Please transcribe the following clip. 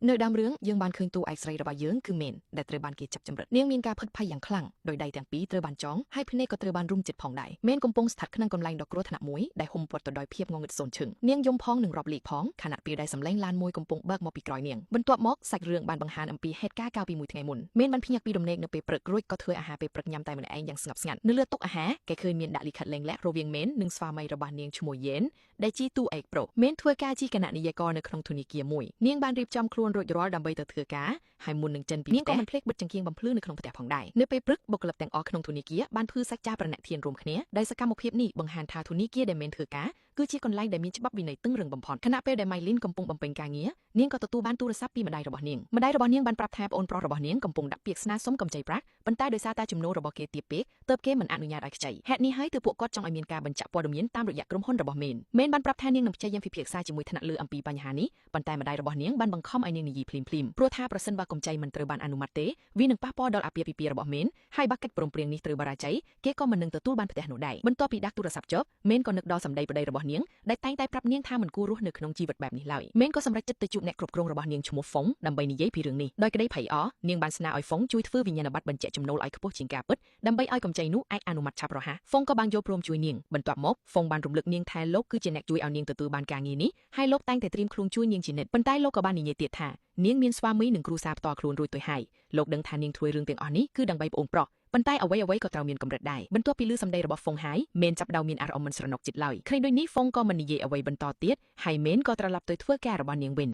នៅដើមរឿងយើងបានឃើញតួឯកស្រីរបស់យើងគឺមេនដែលត្រូវបានគេចាប់ចម្រិតនាងមានការផិតភ័យយ៉ាងខ្លាំងដោយដៃទាំងពីរត្រូវបានចងហើយភ្នែកក៏ត្រូវបានរុំជិតផងដែរមេនកំពុងស្ថិតក្នុងកន្លែងដ៏គ្រោះថ្នាក់មួយដែលហុំព័ទ្ធទៅដោយភាពងងឹតសូន្យឈឹងនាងយំផងនឹងរាប់លេខផងខណៈពេលដែលសម្លេងឡានមួយកំពុងបើកមកពីក្រោយនាងបន្ទាប់មកសាច់រឿងបានបង្ហាញអំពីហេតុការណ៍កាលពីមួយថ្ងៃមុនមេនបានភ្ញាក់ពីដំណេកនៅពេលព្រឹករួចក៏ធ្វើអាហារពេលព្រឹកញ៉ាំតែម្នាក់ឯងយ៉ាងស្ងប់ស្ងាត់នៅលើតុអាហារគេឃើញមានដាក់លិខិតលែងលាក់រវាងមេននិងស្វាមីរបស់នាងឈ្មោះយេនដែលជាតួឯកប្រុសមេនធ្វើការជាគណៈនាយករនៅក្នុងធនាគារមួយនាងបានរៀបចំខ្លួនរួចរាល់ដើម្បីទៅធ្វើការហើយមុននឹងចិនពីនាងក៏មិនភ្លេចបិទចង្កៀងបំភ្លឺនៅក្នុងផ្ទះផងដែរនៅពេលព្រឹកបុគ្គលិកទាំងអស់ក្នុងធនាគារបានធ្វើសច្ចាប្រណិធានរួមគ្នាដែលសកម្មភាពនេះបង្ហាញថាធនាគារដែលមេនធ្វើការគឺជាកន្លែងដែលមានច្បាប់វិន័យតឹងរឹងបំផុតខណៈពេលដែលម៉ៃលីនកំពុងបំពេញការងារនាងក៏ទទួលបានទូរស័ព្ទពីម្ដាយរបស់នាងបានប្រាប់ថាប្អូនប្រុសរបស់នាងកំពុងដាក់ពាក្យស្នើសុំកម្ចីប្រាក់ប៉ុន្តែដោយសារតែចំណូលរបស់គេទាបពេកទើបគេមិនអនុញ្ញាតឲ្យខ្ចីហេតុនេះហើយទើបពួកគាត់ចង់ឲ្យមានការបញ្ជាក់ព័ត៌មានតាមរយៈក្រុមហ៊ុនរបស់មេនបានប្រាប់ថានាងនឹងព្យាយាមពិភាក្សាជាមួយថ្នាក់លើអំពីបញ្ហានេះប៉ុន្តែម្ដាយរបស់នាងបានបង្ខំឲ្យនាងនិយាយភ្លាមៗព្រោះថាប្រសិនបើកម្ចីមិនត្រូវបានអនុម័តទេវានឹងប៉ះពាល់ដល់អាពាហ៍ពិពាហ៍របស់មេនហើយបើកិច្ចព្រមព្រៀងនេះត្រូវបរាជ័យគេក៏មិននឹងទទួលបានផ្ទះនោះដែរបន្ទាប់ពីដាក់ទូរស័ព្ទចប់មេនក៏នឹកដល់សម្ដីប្តីរបស់នាងដែលតែងតែប្រាប់នាងថាមិនគួររស់នៅក្នុងជីវិតបែបនេះឡើយមេនក៏សម្រេចចិត្តទៅជួបអ្នកគ្រប់គ្រងរបស់នាងឈ្មោះហ្វុងដើម្បីនិយាយពីរឿងនេះដោយក្តីភ័យអនាងបានស្នើឲ្យហ្វុងជួយធ្វើវិញ្ញាណបត្របញ្ជាក់ចំណូលឲ្យខ្ពស់ជាងការពិតដើម្បីឲ្យកម្ចីនោះអាចអនុម័តឆាប់រហ័សហ្វុងក៏បានយល់ព្រមជួយនាងបន្ទាប់មកហ្វុងបានរំលឹកនាងថាលោកគឺជាអ្នកជួយឲ្យនាងទទួលបានការងារនេះហើយលោកតែងតែត្រៀមខ្លួនជួយនាងជានិច្ចប៉ុន្តែលោកក៏បាននិយាយទៀតថានាងមានស្វាមីនិងគ្រួសារផ្ទាល់ខ្លួនរួចទៅហើយលោកដឹងថានាងធ្វើរឿងទាំងអស់នេះគឺដើម្បីប្អូនប្រុសប៉ុន្តែអ្វីៗក៏ត្រូវមានកម្រិតដែរបន្ទាប់ពីឮសម្ដីរបស់ហ្វុងហើយមេនចាប់ផ្ដើមមានអារម្មណ៍មិនស្រណុកចិត្តឡើយឃើញដូចនេះហ្វុងក៏មិននិយាយអ្វីបន្តទៀតហើយមេនក៏ត្រឡប់ទៅធ្វើការរបស់នាងវិញ